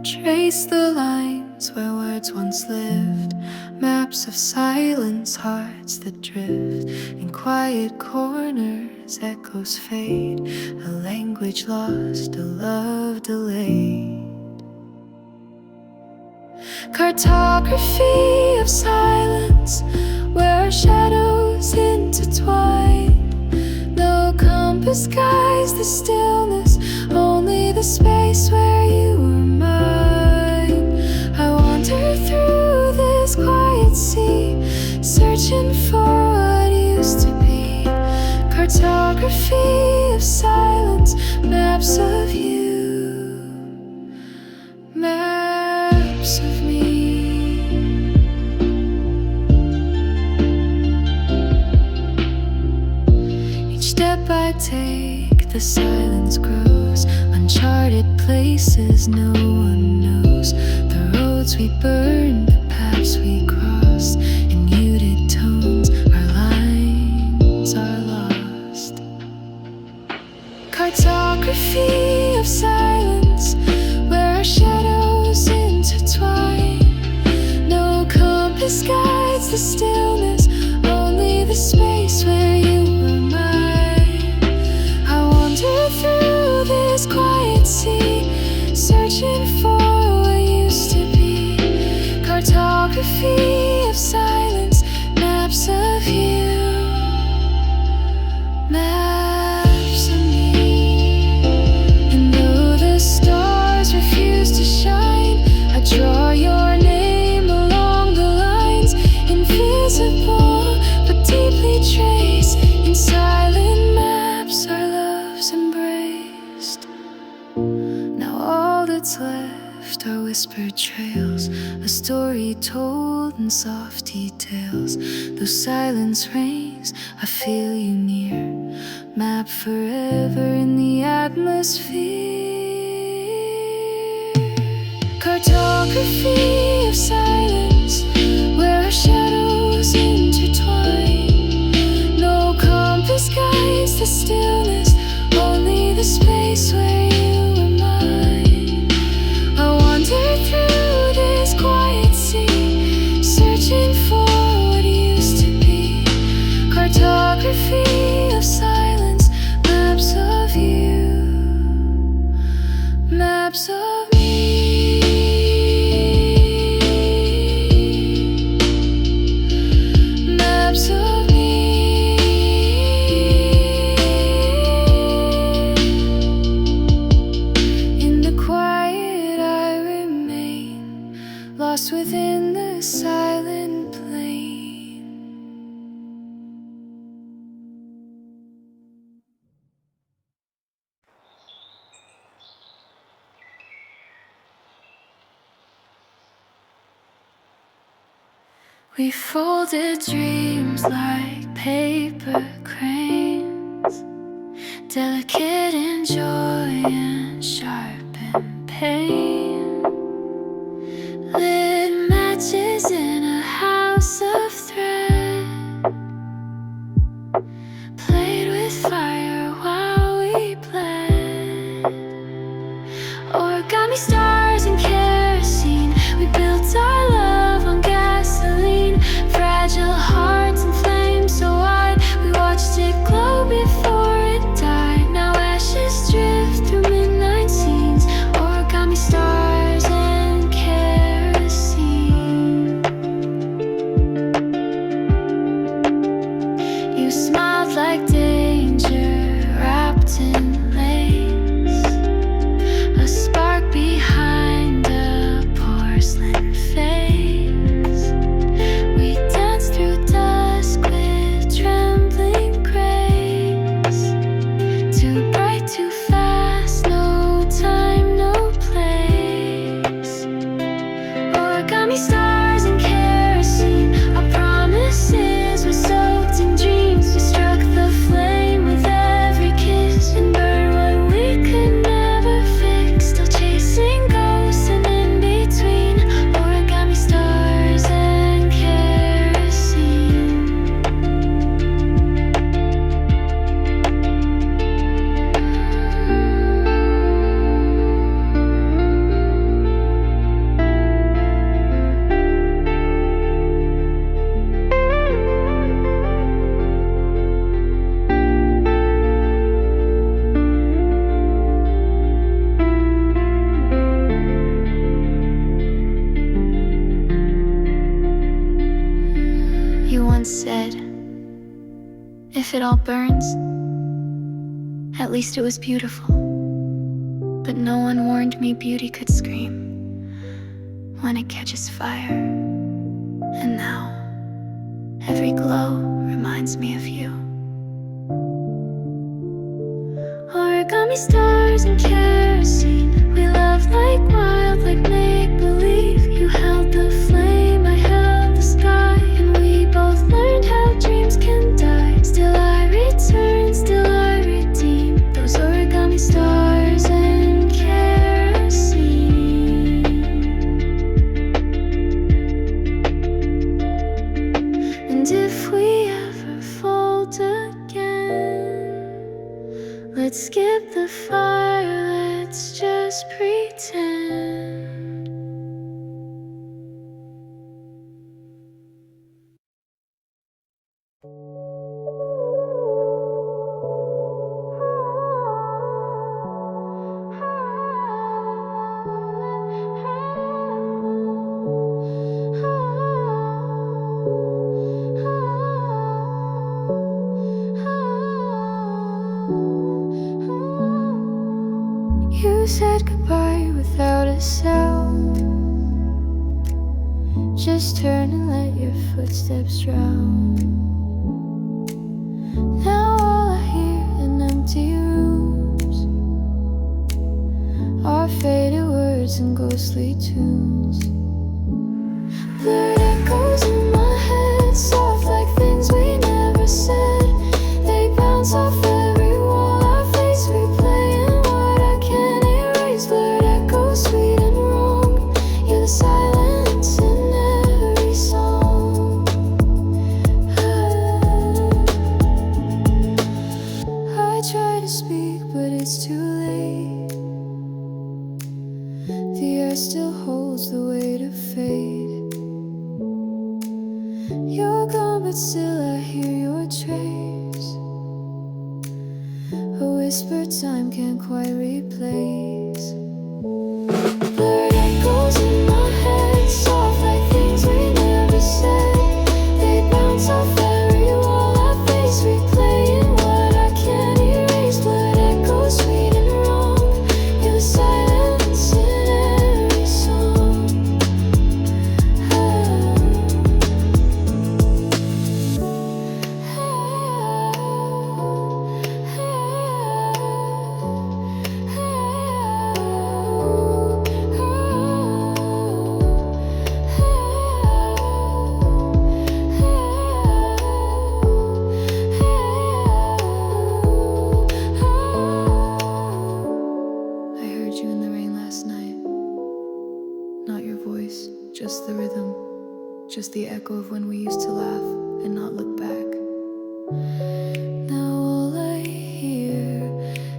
Trace the lines where words once lived, maps of silence, hearts that drift. In quiet corners, echoes fade, a language lost, a love delayed. Cartography of silence, where our shadows intertwine. No compass guides the stillness, only the space where you were mine. I wander through this quiet sea, searching for what used to be. Cartography of silence, maps of you, maps of me. Each step I take, the silence grows. Uncharted places no one knows. The roads we burned, the paths we crossed. In muted tones, our lines are lost. Cartography of silence, where our shadows intertwine. No compass guides the stillness, only the space where you were mine. I wander through this quiet sea, searching for what used to be. Cartography of silence, maps of you, maps of me. And though the stars refuse to shine, I draw your name along the lines. Invisible but deeply traced, in silent maps our loves embraced. Now all that's left are whispered trails, a story told in soft details. Though silence reigns, I feel you near, mapped forever in the atmosphere. Cartography of silence, where our shadows intertwine. No compass guides the stillness, only the space where you were mine. I wander through this quiet sea, searching for what used to be. Cartography of silence, maps of you, maps of me. Maps of me. In the quiet I remain, lost within the silent plain. We folded dreams like paper cranes, delicate in joy and sharp in pain. Lit matches in a house of thread, played with fire while we bled. Origami stars and kerosene, we built our love on gasoline. Fragile hearts and flames so wide, we watched it glow before it died. Now ashes drift through midnight scenes. Origami stars if it all burns, at least it was beautiful. But no one warned me beauty could scream when it catches fire. And now, every glow reminds me of you. Origami stars and kerosene, we loved like wild, like make-believe. You held the flame, I held the sky, and we both learned how dreams can die. Still I return, still I redeem those origami stars and kerosene. And if we ever fold again, let's skip the fire, let's just pretend. You said goodbye without a sound. Just turn and let your footsteps drown. Now all I hear in empty rooms are faded words and ghostly tunes. Blurred echoes in my head, soft like things we never said. They bounce off every wall, our face replaying what I can't erase. Blurred echoes, sweet and wrong. You're the silence in every song. I try to speak, but it's too late. The air still holds the weight of fate. You're gone, but still I hear your trace. A whisper time can't quite replace. Blurred echoes in my head, soft like things we never said. They bounce off every wall, our face replaying what I can't erase. Blurred echoes, sweet and wrong. You're the silence in every song. I heard you in the rain last night. Not your voice, just the rhythm. Just the echo of when we used to laugh and not look back. Now all I hear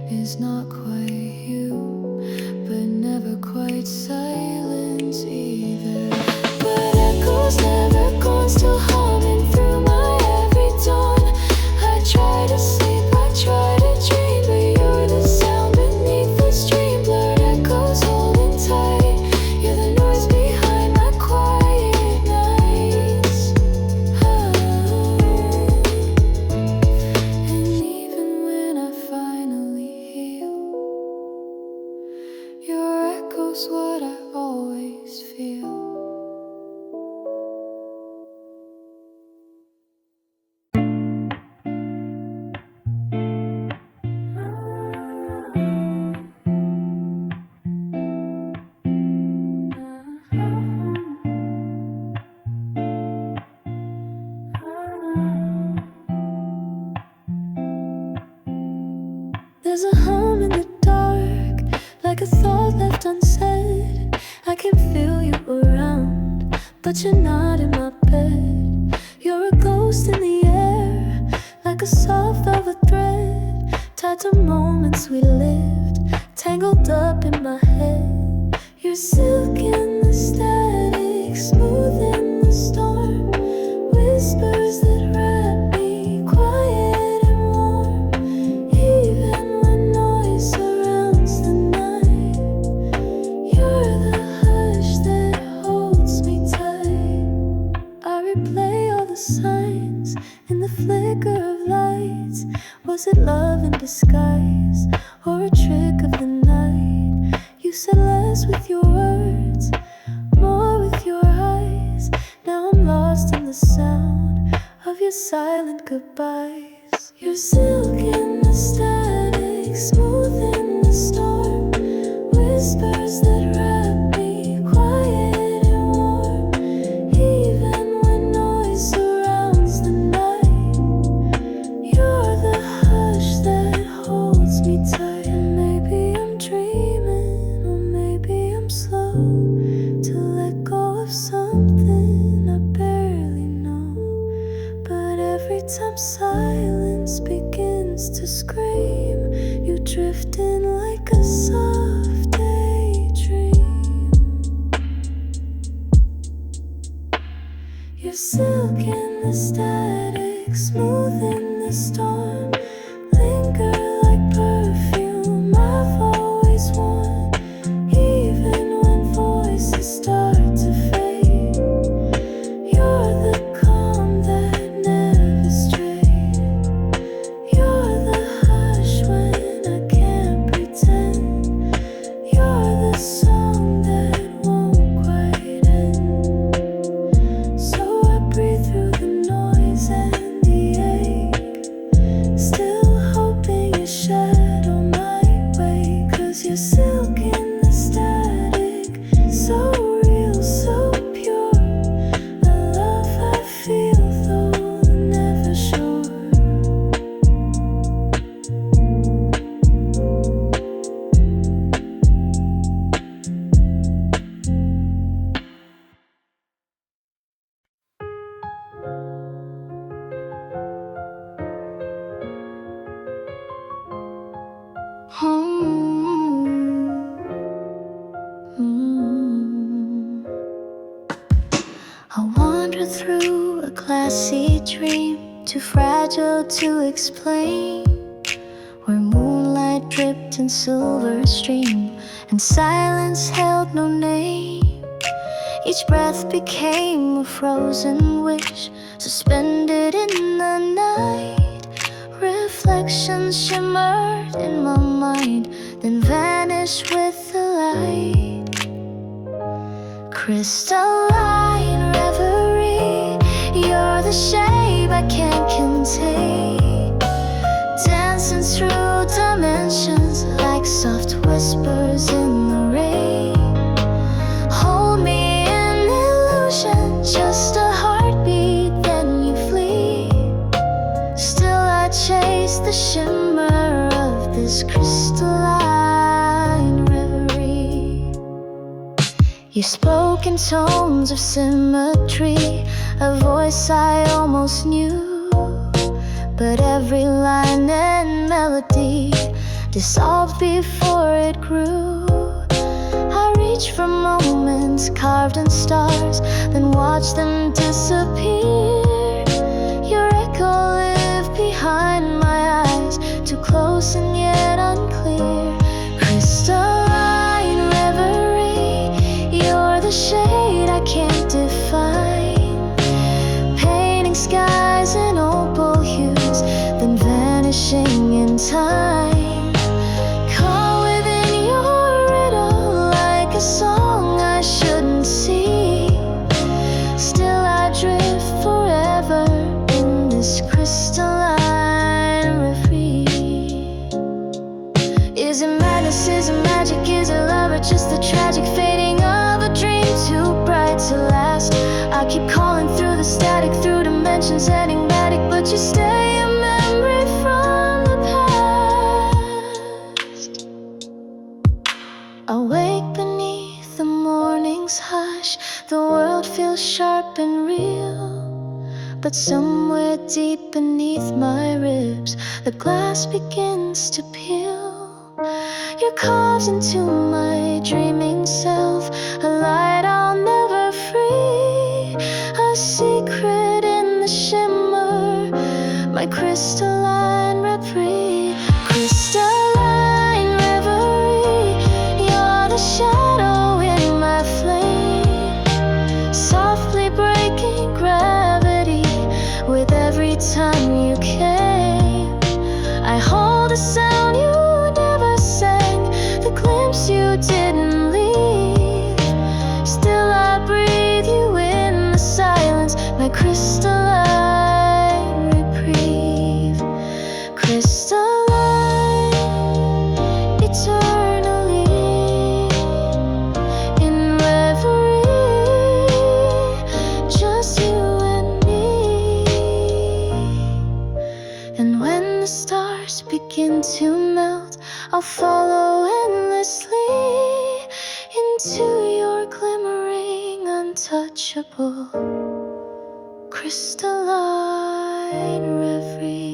is not quite you, but never quite silence either. But echoes never gone, still humming through my every dawn. I try to sleep, I try to dream, but you're the sound beneath the stream. Blurred echoes holding tight. You're the noise behind my quiet nights. And even when I finally heal, your echo's what I always feel. There's a hum in the dark, like a thought left unsaid. I can feel you around, but you're not in my bed. You're a ghost in the air, like a soft velvet thread, tied to moments we lived, tangled up in my head. You're silk in the static, smooth in the storm, whispers that wrap me quiet and warm. Even when noise surrounds the night, you're the hush that holds me tight. I replay all the signs in the flicker of light. your silent goodbyes. You're silk in the static, smooth in the storm, whispers that wrap me quiet and warm. Even when noise surrounds the night, you're the hush that holds me tight. And maybe I'm dreaming, or maybe I'm slow to let go of something I barely know. But every time silence begins to scream, you drift in like a soft daydream. You're silk in the static, smooth in the storm, linger like perfume I've always worn. Even when voices start to fade, you're the calm that never strayed. You're the hush when I can't pretend. You're the song that won't quite end. So I breathe through the noise and the ache, still hoping your shadow might wake. 'Cause you're silk in the static, so real, so pure. A love I feel, though never sure. I wander through a glassy dream, too fragile to explain, where moonlight dripped in silver stream and silence held no name. Each breath became a frozen wish, suspended in the night. Reflections shimmered in my mind, then vanished with the light. Crystalline reverie, you're the shape I can't contain, dancing through dimensions like soft whispers in the rain. Hold me in illusion, just a heartbeat, then you flee. Still I chase the shimmer of this crystalline reverie. You spoke in tones of symmetry, a voice I almost knew, but every line and melody dissolved before it grew. I reach for moments carved in stars, then watch them disappear. Your echo lived behind my eyes, too close and yet unclear. Crystalline reverie, you're the shade I can't define, painting skies in opal hues, then vanishing in time. Caught within your riddle like a song I shouldn't sing. Still I drift forever in this crystalline reverie. Is it madness, is it magic, is it love, or just the tragic fading of a dream too bright to last? I keep calling through the static, through dimensions enigmatic, but you stay a memory from the past. Awake beneath the morning's hush, the world feels sharp and real, but somewhere deep beneath my ribs, the glass begins to peel. You're carved into my dreaming self, a light I'll never free, a secret in the shimmer, my crystalline reverie. Crystalline reverie, you're the shadow in my flame, softly breaking gravity with every time you came. I hold a sound you never sang, the glimpse you didn't leave. Still I breathe you in the silence, my crystalline follow endlessly into your glimmering, untouchable, crystalline reverie.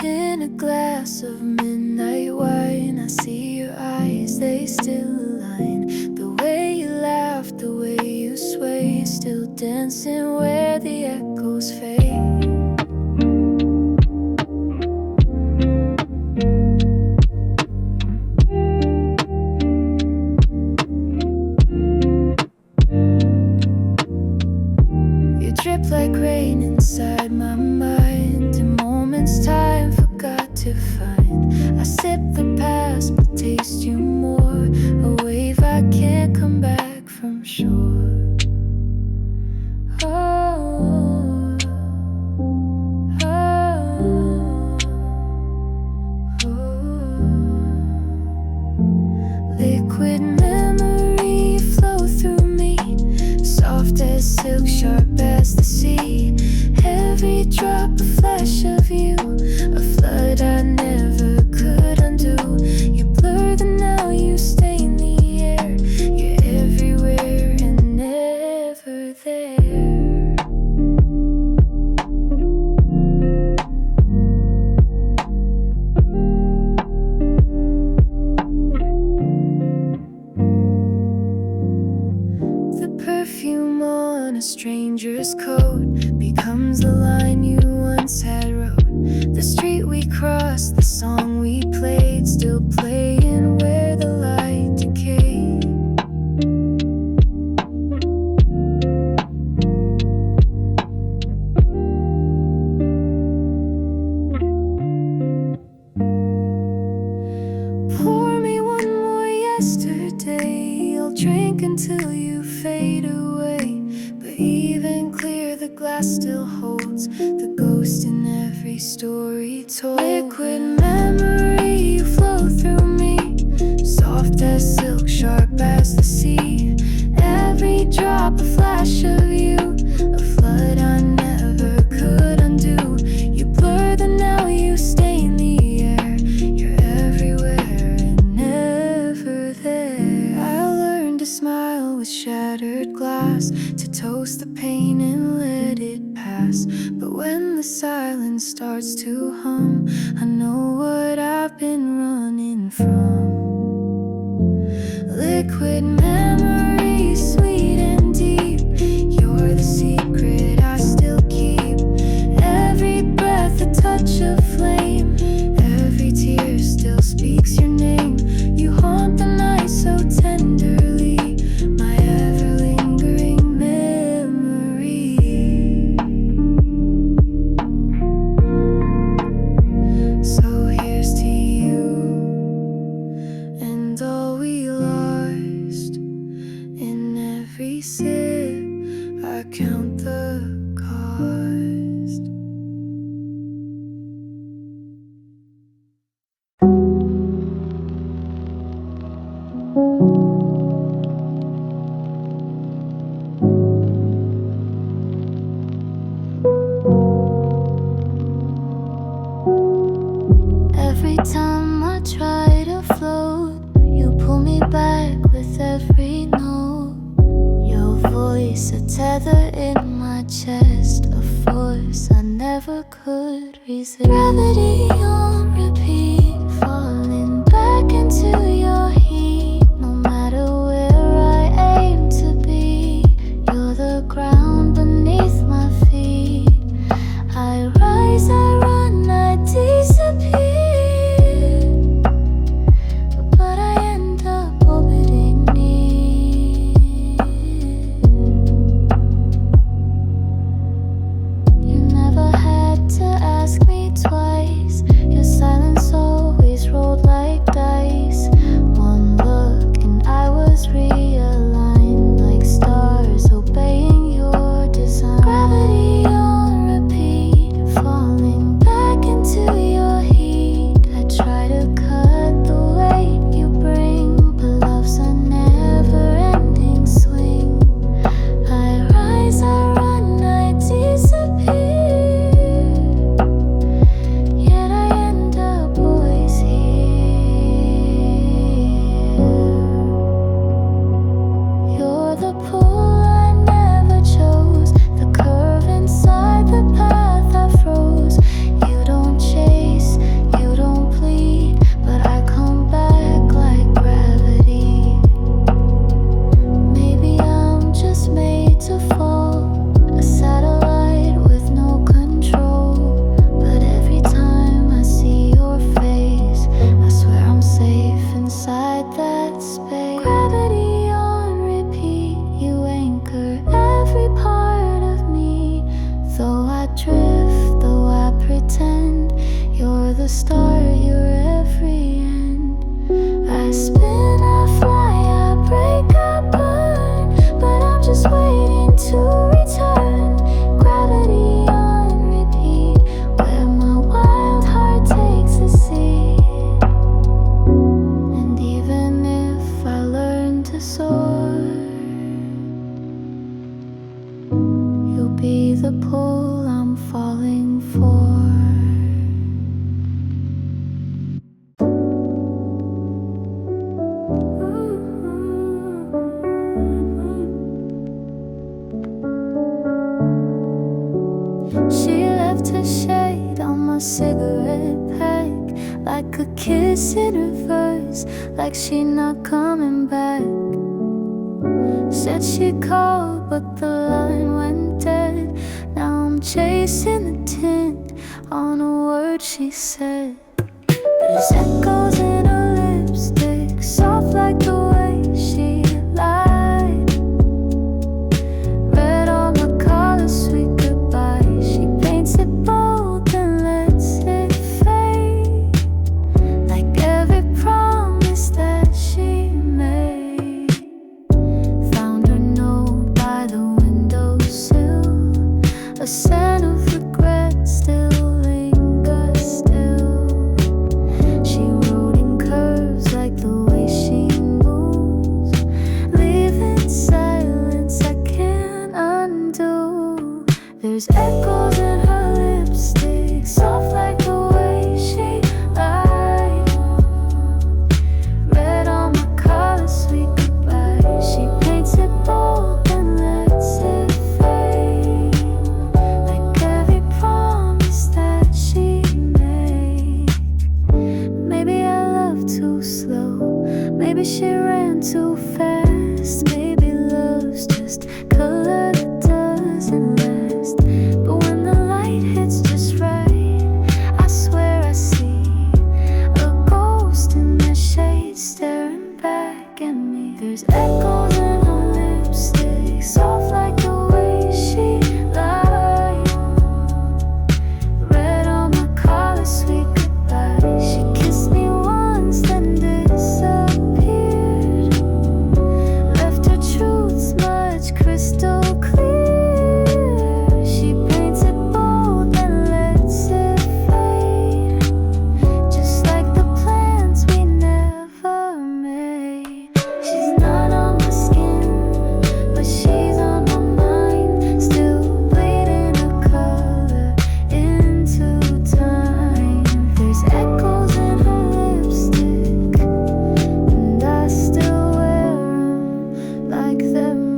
In a glass of midnight wine, I see your eyes, they still align. The way you laugh, the way you sway, still dancing where the echoes fade. You drip like rain inside my mind. In moments time forgot to find. I sip the past but taste you more. A wave I can't come back from shore. Oh, oh, oh. Liquid memory flow through me, soft as silk, sharp as the sea. Every drop a flash of you, a flood I never could undo. You blur the now, you stain the air. You're everywhere and never there. The perfume on a stranger's coat becomes the line you once had wrote. The street we crossed, the song we played, still playing where the light decayed. Pour me one more yesterday, I'll drink until you fade away. But even clear, the glass still holds the ghost in every story told. Liquid memory, you flow through me, soft as silk, sharp as the sea. Every drop a flash of you, a flood I never could undo. You blur the now, you stain the air. You're everywhere and never there. I learned to smile with shattered glass, to toast the pain and let it pass. But when the silence starts to hum, I know what I've been running from. Liquid memory, sweet and deep, you're the secret I still keep. Every breath a touch of flame, every tear still speaks your name. You haunt the night so tenderly, my ever-lingering memory. So here's to you and all we lost. In every sip I count the cost. Every time I try to float, you pull me back with every note. Your voice, a tether in my chest, a force I never could resist. Gravity on repeat, falling back into your heat. No matter where I aim to be, you're the ground beneath my feet. I rise, I run, I disappear. But I end up orbiting near. You never had to ask me twice. You're the start, you're every end. I spin, I fly, I break, I burn, but I'm just waiting to return. Gravity on repeat, where my wild heart takes a seat. And even if I learn to soar, you'll be the pull I'm falling for. She left her shade on my cigarette pack, like a kiss in reverse, like she not coming back. Said she'd call, but the line went dead. Now I'm chasing the tint on a word she said. There's echoes in her lipstick, soft like the way she lied. Read all my colors, sweet goodbye. She paints it bold and lets it fade, like every promise that she made. Found her note by the windowsill, a scent of regret still lingers still. She wrote in curves like the way she moves, leaving silence I can't undo. There's echoes in her lipstick, soft like the way she lied. Read all my colors, sweet goodbye. She paints it bold and lets it fade, like every promise that she made. Maybe I love too slow, maybe she ran too fast. Maybe love's just color that doesn't last. But when the light hits just right, I swear I see a ghost in the shade staring back at me. There's echoes in her lipstick, soft like the way she lied. Read all my colors, sweet goodbye. She kissed me once, then disappeared, left her truths much crystal clear. She paints it bold and lets it fade, just like the plans we never made. She's not on my skin, but she's on my mind, still bleeding her color into time. There's echoes in her lipstick, and I still wear 'em like they're mine.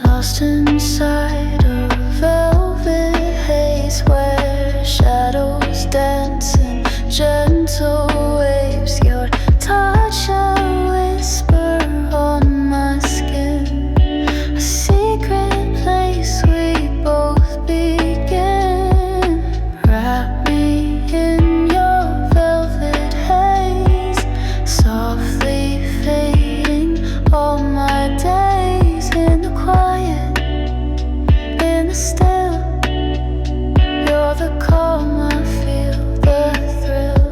Lost inside a velvet haze where shadows dance in gentle waves. Your touch a whisper on my skin, a secret place we both begin. Wrap me in your velvet haze, softly fading all my days in the quiet, in the still. You're the calm, I feel the thrill.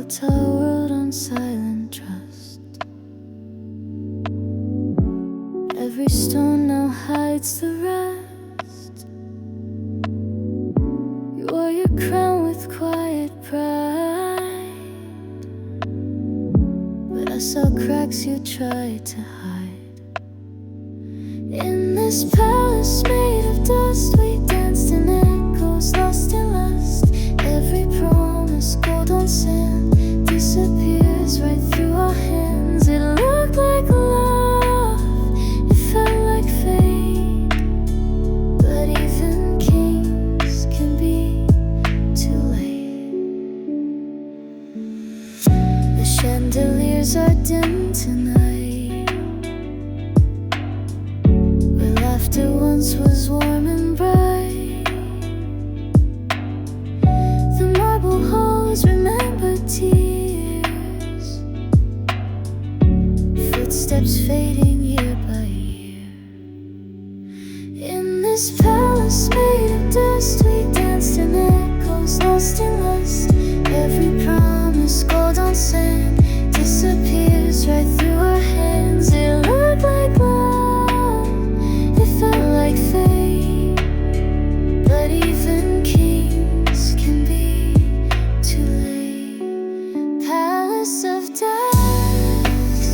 built our world on silent trust. Every stone now hides the rest. You wore your crown with quiet pride, but I saw cracks you tried to hide. In this palace made of dust, we danced in echoes, lost in lust. Every promise, gold on sand, disappears right through our hands. It looked like love, it felt like fate, but even kings can be too late. The chandeliers are dim tonight, where laughter once was warm and bright. The marble halls remember tears, footsteps fading year by year. In this palace made of dust, we danced in echoes, lost in lust. Every promise, gold on sand, disappears right through our hands. It looked like love, it felt like fate, but even kings can be too late. Palace of dust,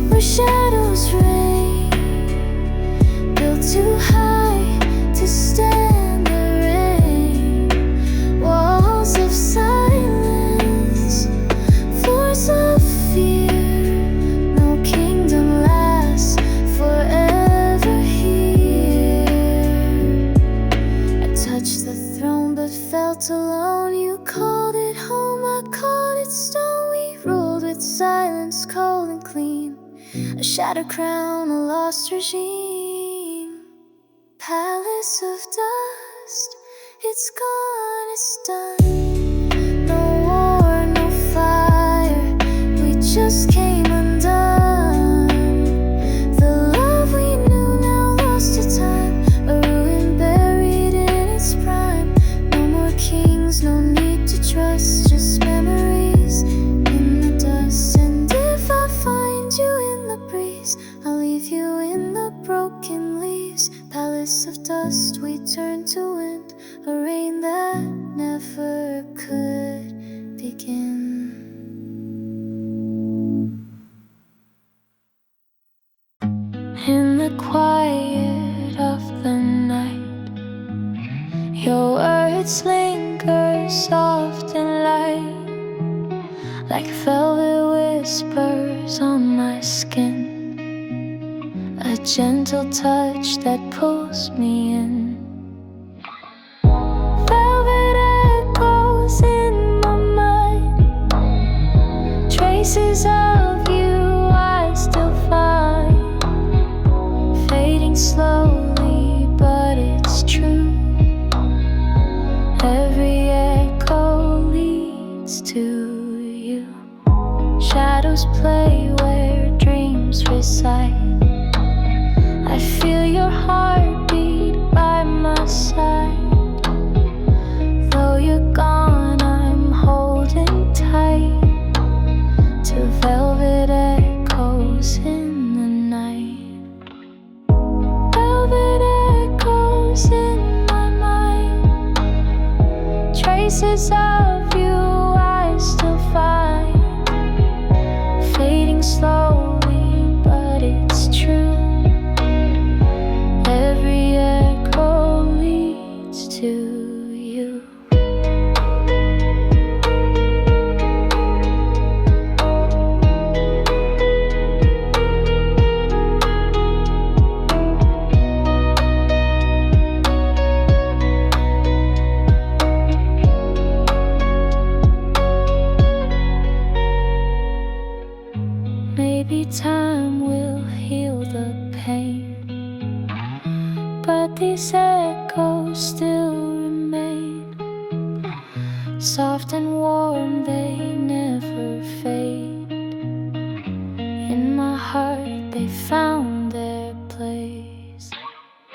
where shadows reign, built too high to stand the rain. Walls of silence, floors of fear, no kingdom lasts forever here. I touched the throne but felt alone. You called it home, I called it stone. We ruled with silence, cold and clean, a shattered crown, a lost regime. Palace of dust, it's gone, it's done. No war, no fire, we just came undone. The love we knew now lost to time, a ruin buried in its prime. No more kings, no need to trust, just memories in the dust. And if I find you in the breeze, I'll leave you in the broken leaves. Palace of dust, we turn to wind, a rain that never could begin. In the quiet of the night, your words linger soft and light, like velvet whispers on my skin, a gentle touch that pulls me in. Velvet echoes in my mind, traces of you I still find, fading slowly, but it's true. Every echo leads to you. Shadows play where dreams reside. I feel your heartbeat by my side. Though you're gone, I'm holding tight to velvet echoes in the night. Velvet echoes in my mind, traces of you I still find, fading slowly, but it's true. Every echo leads to you. Maybe time will heal the pain, but these echoes still remain. Soft and warm, they never fade. In my heart, they found their place.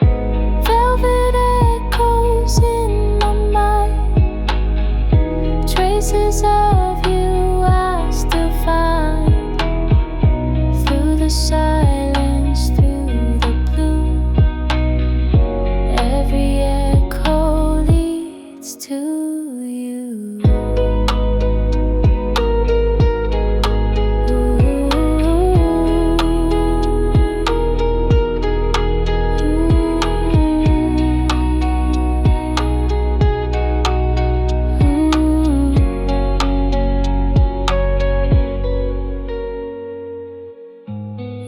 Velvet echoes in my mind, traces of you still find through the silence, through the blue. Every echo leads to you.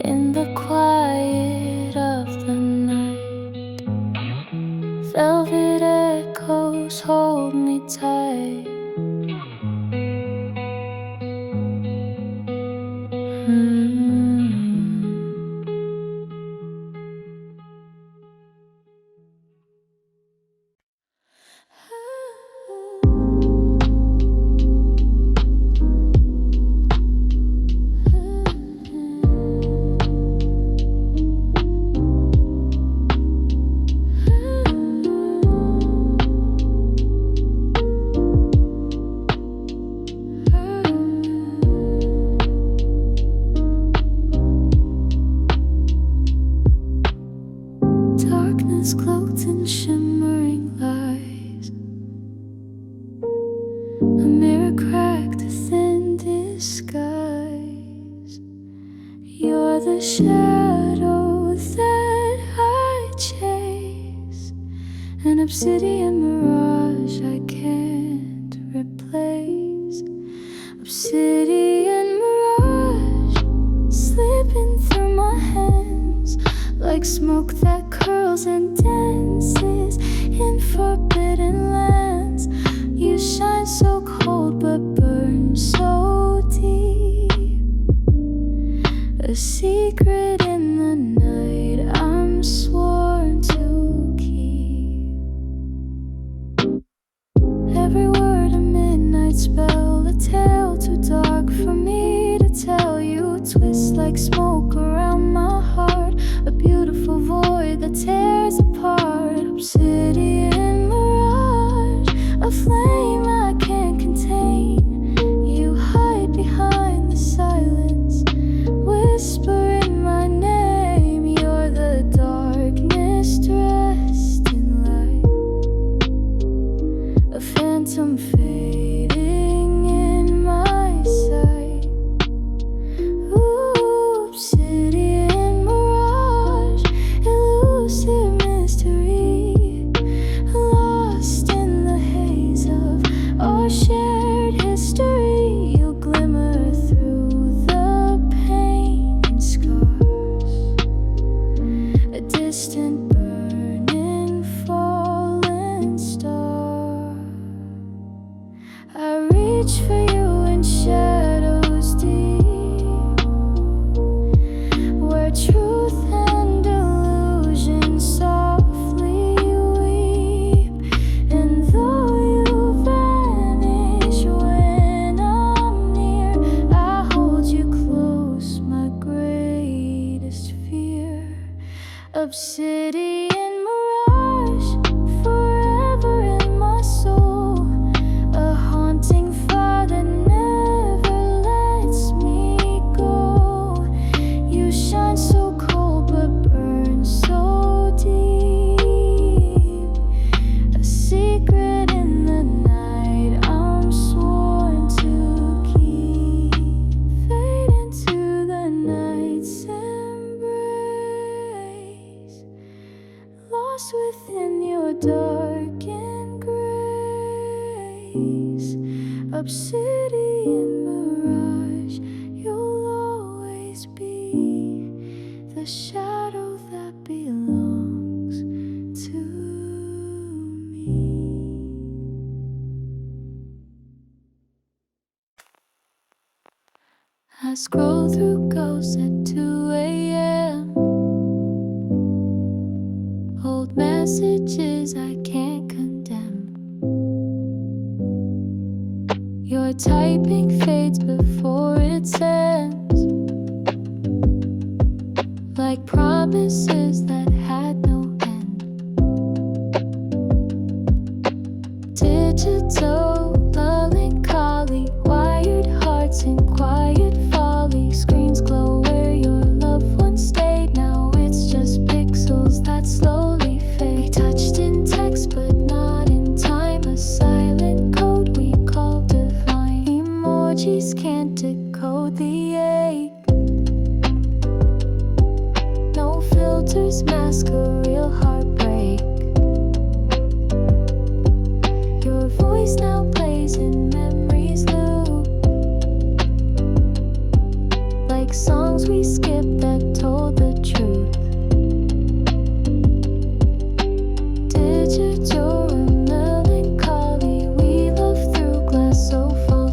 In the quiet of the night, velvet echoes hold me tight. Darkness cloaked in shimmering lies, a mirror cracked a thin disguise. You're the shadow that I chase, an obsidian mirage I can't replace. Obsidian mirage slipping through my hands like smoke that curls and dances in forbidden lands. You shine so cold but burn so deep, a secret in the night I'm sworn to keep. Every word a midnight spell, a tale too dark for me to tell you. Twist like smoke around my heart, a beautiful void that tears apart. Obsidian mirage, a flame I can't contain. You hide behind the silence, whispering my name. You're the darkness dressed in light, a phantom fading in my sight. Ooh, obsidian mirage, elusive mystery, lost in the haze of our shared history. You glimmer through the pain and scars, a distant burning fallen star. I reach for you in shadows deep, where truth and illusion softly weep. And though you vanish when I'm near, I hold you close, my greatest fear. Obsidian mirage, forever in my soul, a haunting fire that never lets me go. You shine so cold but burn so deep, a secret in the night I'm sworn to keep. Fade into the night's embrace, lost within your darkened grace. Obsidian mirage, you'll always be the shadow that belongs to me. I scroll through ghosts at 2 a.m. Old messages I can't condemn. Your typing fades before it sends, like promises that had no end. Digital melancholy, wired hearts in quiet. emojis can't decode the ache. No filters mask a real heartbreak. Your voice now plays in memory's loop, like songs we skipped that told the truth. Digital and melancholy, we love through glass so faultily.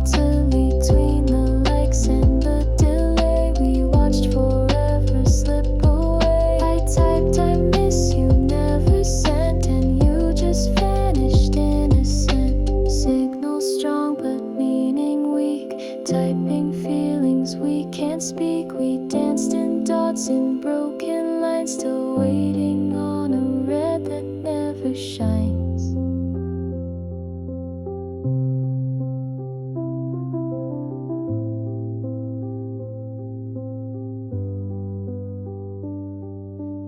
Between the likes and the delay, we watched forever slip away. I typed I miss you, never sent, and you just vanished innocent. Signal strong but meaning weak, typing feelings we can't speak. We danced in dots in broken lines, still waiting on a red that never shines.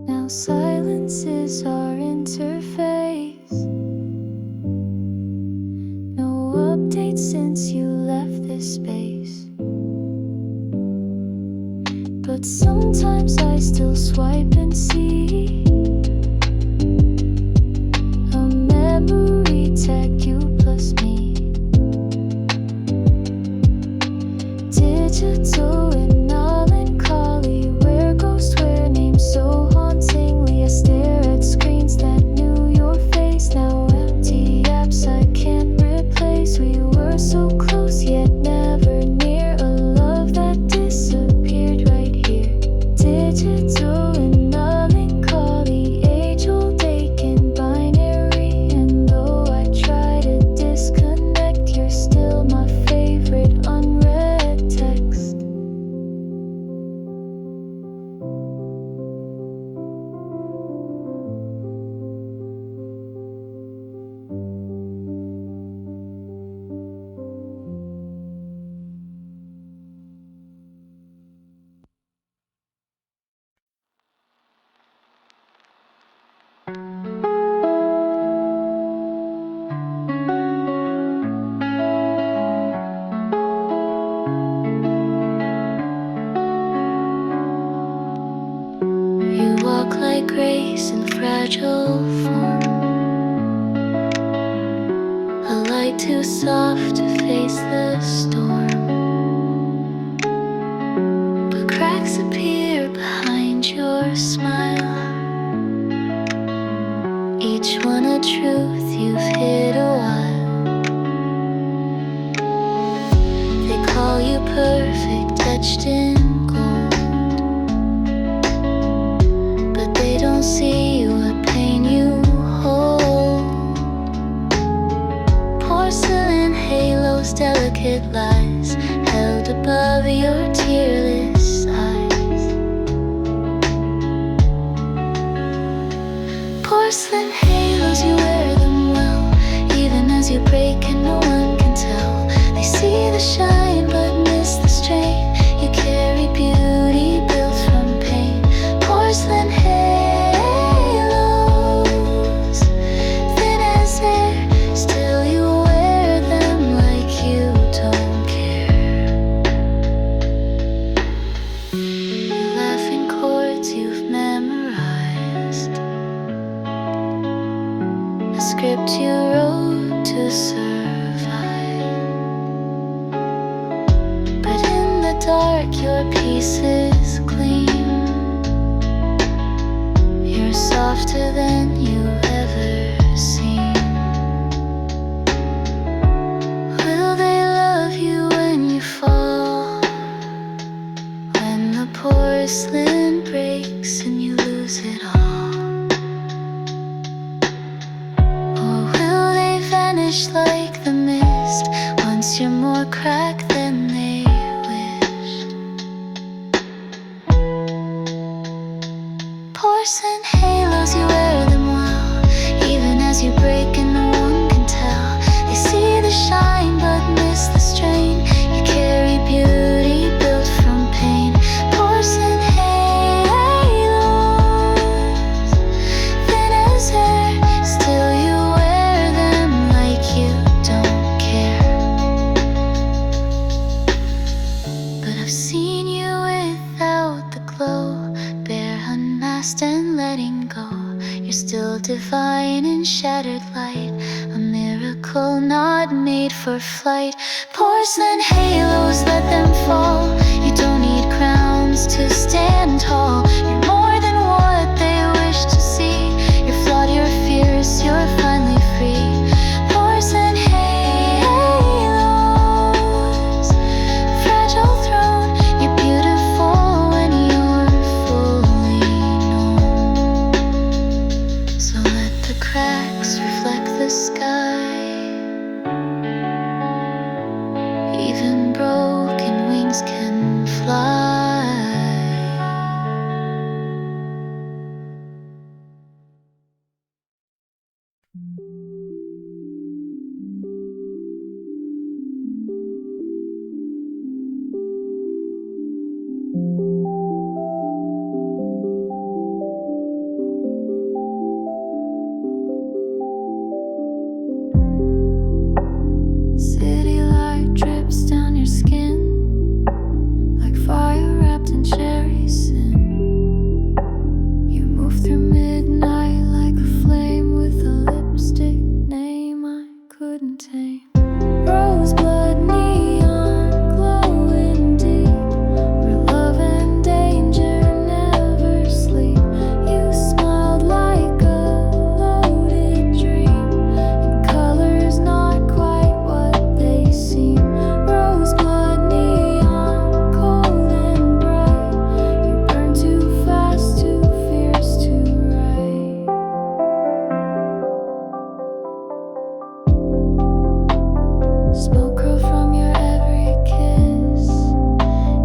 Now silence is our interface. No updates since you left this space. But sometimes I still swipe and see a memory tag, you plus me. Digital and melancholy, where ghosts wear names so hauntingly. I stare at screens that knew your face, now empty apps I can't replace. We were so close yet never near, a love that disappeared right here. Digital and melancholy, age-old ache in binary. And though I try to disconnect, you're still my favorite unread text. You walk like grace in fragile form, a light too soft to face the storm. But cracks appear behind your smile, each one a truth you've hid a while. They call you perfect, etched in gold, but they don't see what pain you hold. Porcelain halos, delicate lies, held above your tearless eyes. Porcelain halos, you wear them well, even as you break and no one can tell. They see the shine but miss the strain. You carry beauty built from pain. Porcelain halos, thin as air, still you wear them like you don't care. You laugh in chords you've memorized, a script you wrote to survive. But in the dark your pieces gleam. You're softer than you've ever seen. Will they love you when you fall? When the porcelain breaks and you lose it all? Or will they vanish like the mist once you're more cracked than they wished? Porcelain halos, you wear them well, even as you break and no one can tell. They see the shine but miss the strain. You carry beauty built from pain. Porcelain halos, thin as air, still you wear them like you don't care. for flight. Porcelain halos, let them fall. You don't need crowns to stand tall. You're more than what they wish to see. You're flawed, you're fierce, you're finally free. Porcelain halos, fragile throne. You're beautiful when you're fully known. So let the cracks reflect the sky. Even broken wings can fly. City light drips down your skin like fire wrapped in cherry sin. You move through midnight like a flame with a lipstick name I couldn't tame. Roseblood neon glowing deep, where love and danger never sleep. You smiled like a loaded dream, and colors not quite what they seem. Roseblood neon, cold and bright. You burn too fast, too fierce to write. Smoke curl from your every kiss,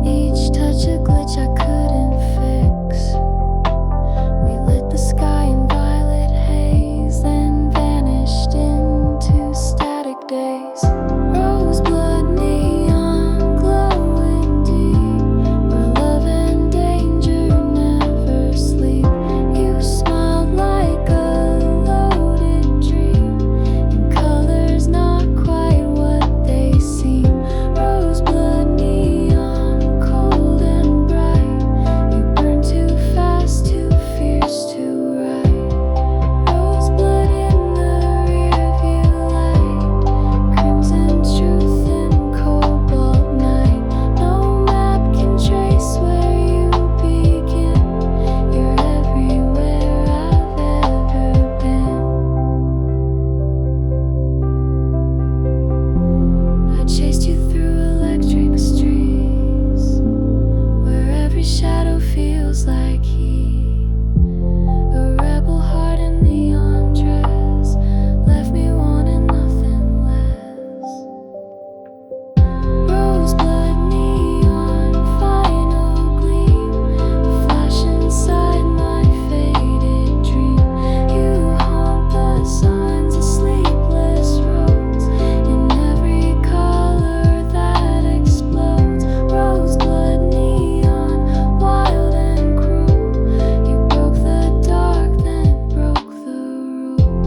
each touch a glitch I couldn't fix. We lit the sky in violet haze, then vanished into static days. Roseblood neon glowing deep, where love and danger never sleep. You smiled like a loaded dream, and colors not quite what they seem. Roseblood neon, cold and bright. You burn too fast, too fierce to write. Roseblood in the rearview light, crimson truth in cobalt night. No map can trace where you begin. You're everywhere I've ever been. I chased you through electric streets, where every shadow feels like heat. A rebel heart in neon dress left me wanting nothing less. Roseblood neon, final gleam, flash inside my faded dream. You haunt the signs of sleepless roads, in every color that explodes. Roseblood neon, wild and cruel. You broke the dark, then broke the rule.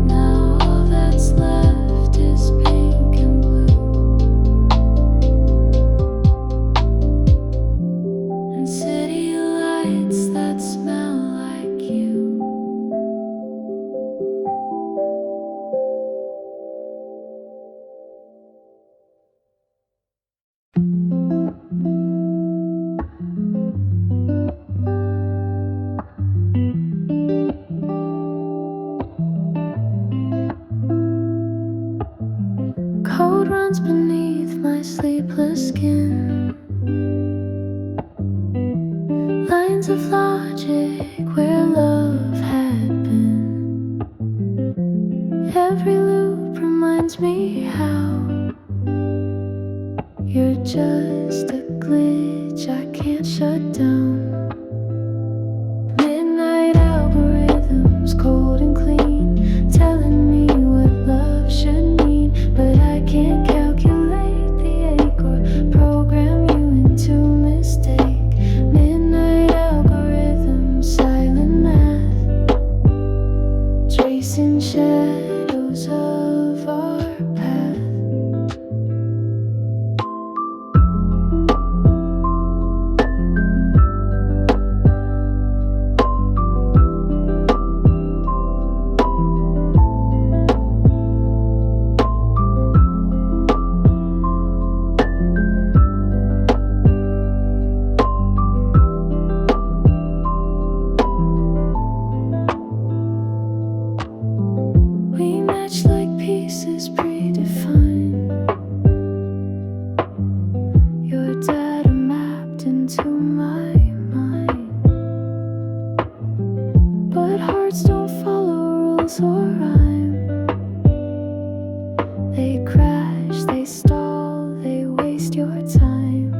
Now all that's left is pink and blue, and city lights that smell like you. Cold runs beneath my sleepless skin, lines of logic where love had been. Every loop reminds me how you're just a glitch I can't shut down. Midnight algorithms, cold and clean, telling me what love should mean, but I can't calculate the ache or program you into mistake. Midnight algorithms, silent math, tracing shadows of our path. false or rhyme. They crash, they stall, they waste your time.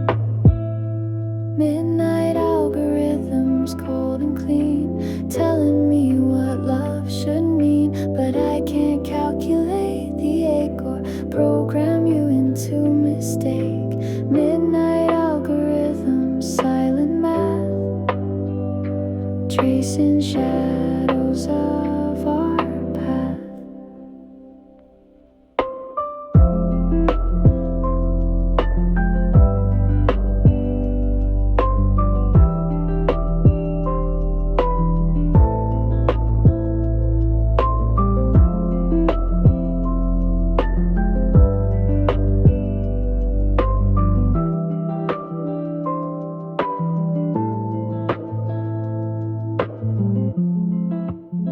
Midnight algorithms, cold and clean, telling me what love should mean. But I can't calculate the ache or program you into mistake. Midnight algorithms, silent math, tracing shadows of our path.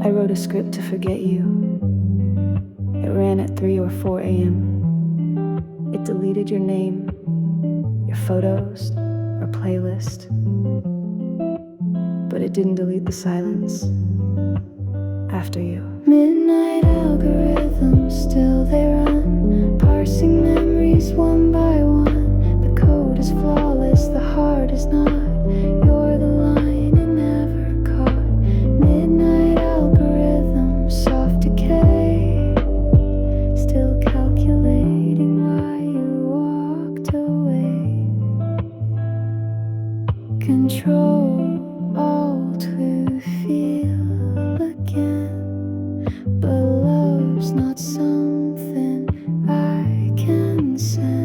I wrote a script to forget you. It ran at 3 or 4 a.m. It deleted your name, your photos, or playlist. But it didn't delete the silence after you. Midnight algorithms, still they run, parsing memories one by one. The code is flawless, the heart is not. You're the line it never caught. Midnight algorithms, soft decay, still calculating why you walked away. Control, alt to feel again. But love's not something I can send.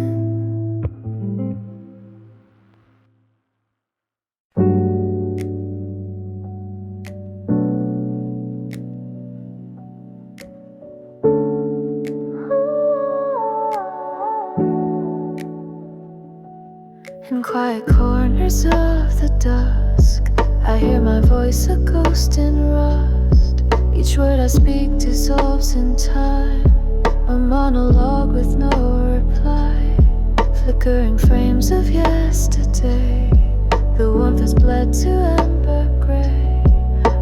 In quiet corners of the dusk, I hear my voice, a ghost in rust. Each word I speak dissolves in time, a monologue with no reply. Flickering frames of yesterday, the warmth has bled to amber gray.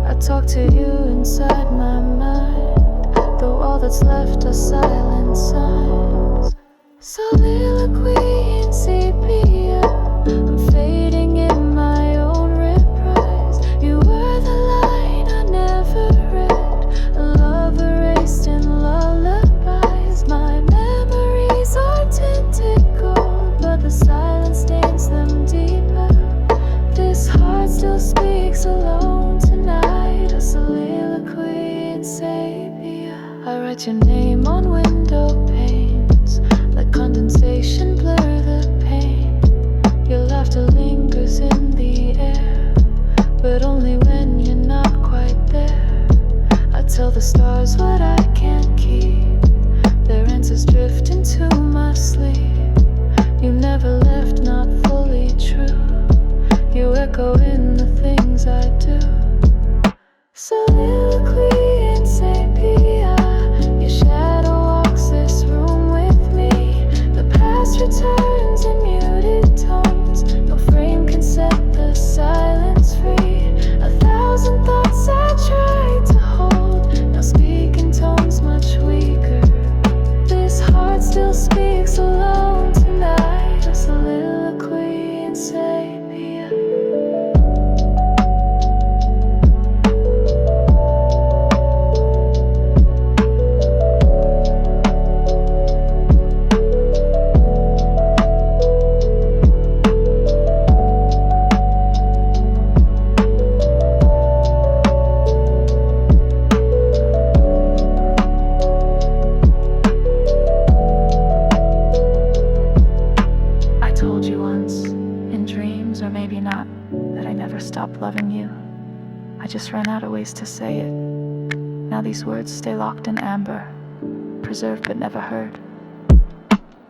I talk to you inside my mind, though all that's left are silent signs. Soliloquy in sepia, I'm fading in my own reprise. You were the line I never read, a love erased in lullabies. My memories are tinted gold, but the silence stains them deeper. This heart still speaks alone tonight, a soliloquy in sepia. I write your name on window panes, let condensation blur the pain. Your laughter lingers in the air, but only when you're not quite there. I tell the stars what I can't keep, their answers drift into my sleep. You never left, not fully true. You echo in the things I do. Soliloquy in sepia, your shadow walks this room with me. The past returns in muted tones, no frame can set the silence free. 1,000 thoughts I tried to hold, now speak in tones much weaker. This heart still speaks alone tonight, a soliloquy in sepia. I told you once, in dreams or maybe not, that I never stopped loving you. I just ran out of ways to say it. Now these words stay locked in amber, preserved but never heard.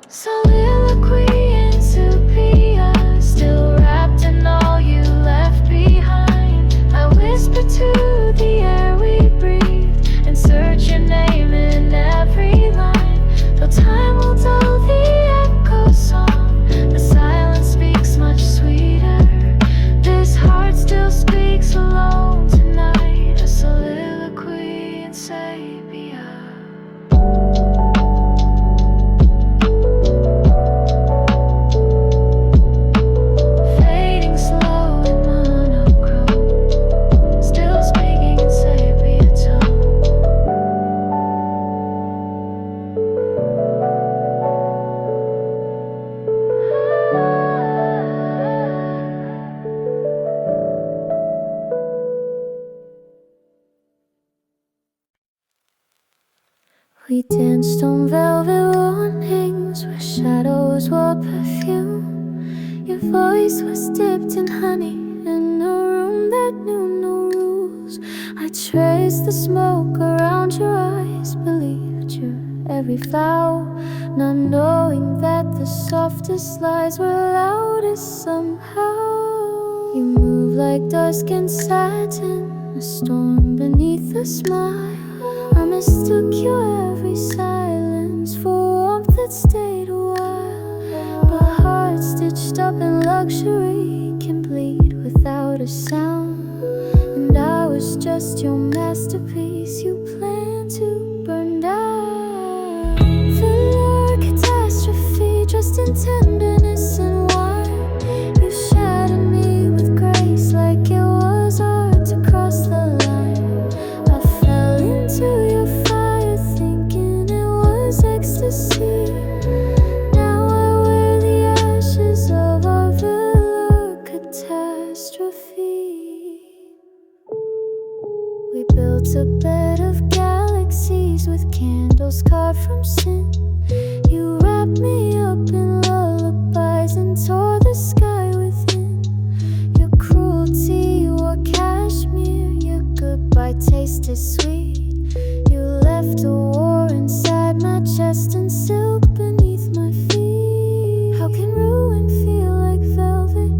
Soliloquy in sepia, still wrapped in all you left behind. I whisper to the air we breathe, insert your name in every line. Though time will dull the echo song, the silence speaks much sweeter. This heart still speaks alone tonight, a soliloquy in sepia. We danced on velvet warnings where shadows wore perfume. Your voice was dipped in honey in a room that knew no rules. I traced the smoke around your eyes, believed your every vow, not knowing that the softest lies were loudest somehow. You move like dusk and satin, a storm beneath a smile. I mistook your every silence for warmth that stayed a while. But hearts stitched up in luxury can bleed without a sound. And I was just your masterpiece you planned to burn down. Velour Catastrophe, dressed in tenderness and wine. You shattered me with grace like it was art to cross the line. I fell into your fire thinking it was ecstasy. Now I wear the ashes of our Velour Catastrophe. We built a bed of galaxies with candles carved from sin. You wrapped me up in lullabies and tore the sky within. Your cruelty wore cashmere, your goodbye tasted sweet. You left a war inside my chest and silk beneath my feet. How can ruin feel like velvet?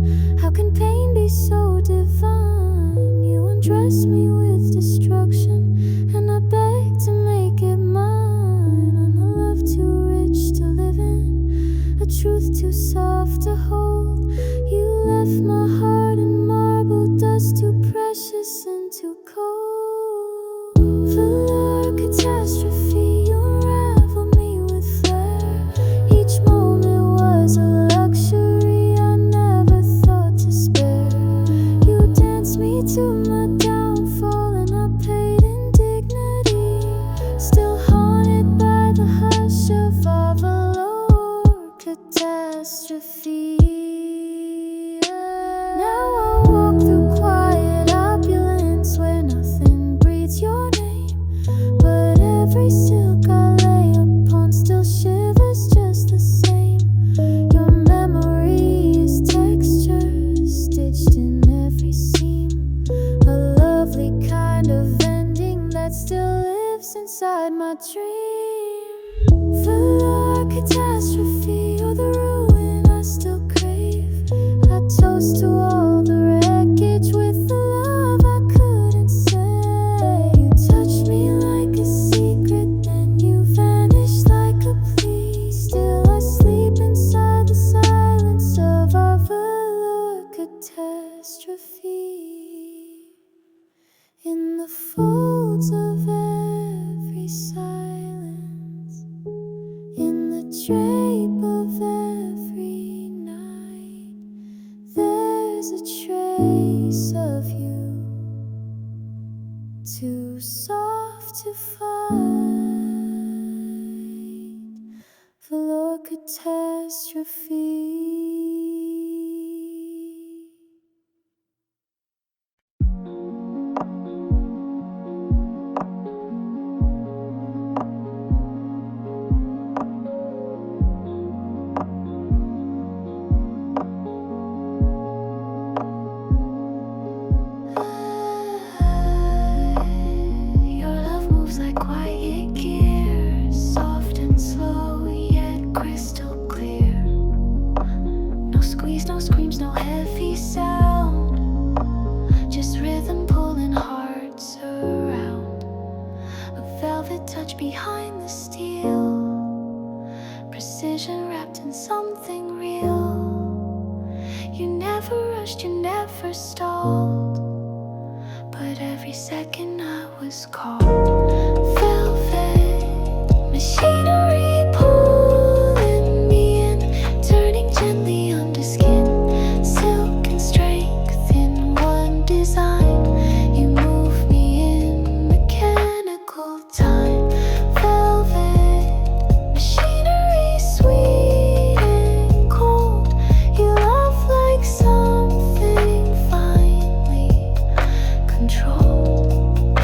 How can pain be so divine? You undress me with destruction, and I beg to make it mine. I'm a love too rich to live in, a truth too soft to hold. You left my heart in marble dust, too precious and too cold. Velour Catastrophe, you unravel me with flair. Each moment was a luxury I never thought to spare. You danced me to my downfall and I paid in dignity. Still haunted by the hush of our Velour Catastrophe. Now I walk through quiet opulence where nothing breathes your name. But every silk I lay upon still shivers just the same. Your memory is texture stitched in every seam. A lovely kind of ending that still lives inside my dream. Velour Catastrophe, you're the ruin I still crave. I toast to all the wreckage with the love I couldn't say. You touched me like a secret, then you vanished like a plea. Still I sleep inside the silence of our Velour Catastrophe. In the folds of every silence, in the drape of every night, there's a trace of you, too soft to fight. Velour Catastrophe. Your love moves like quiet gears, soft and slow yet crystal clear. No squeeze, no screams, no heavy sound, just rhythm pulling hearts around. A velvet touch behind the steel, precision wrapped in something real. You never rushed, you never stalled, but every second I was called. Velvet machinery pulling me in, turning gently under skin. Silk and strength in one design. You move me in mechanical time. Velvet machinery, sweet and cold. You love like something finely controlled.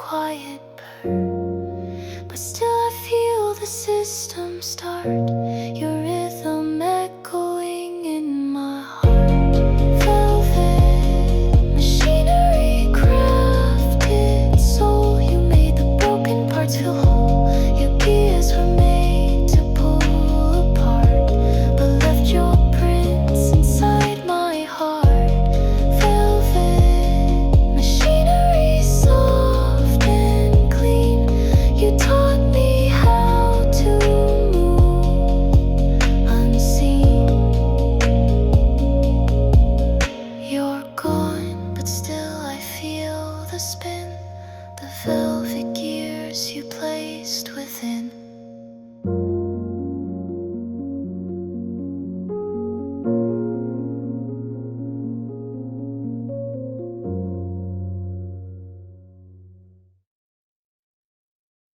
quiet purr, but still I feel the system start.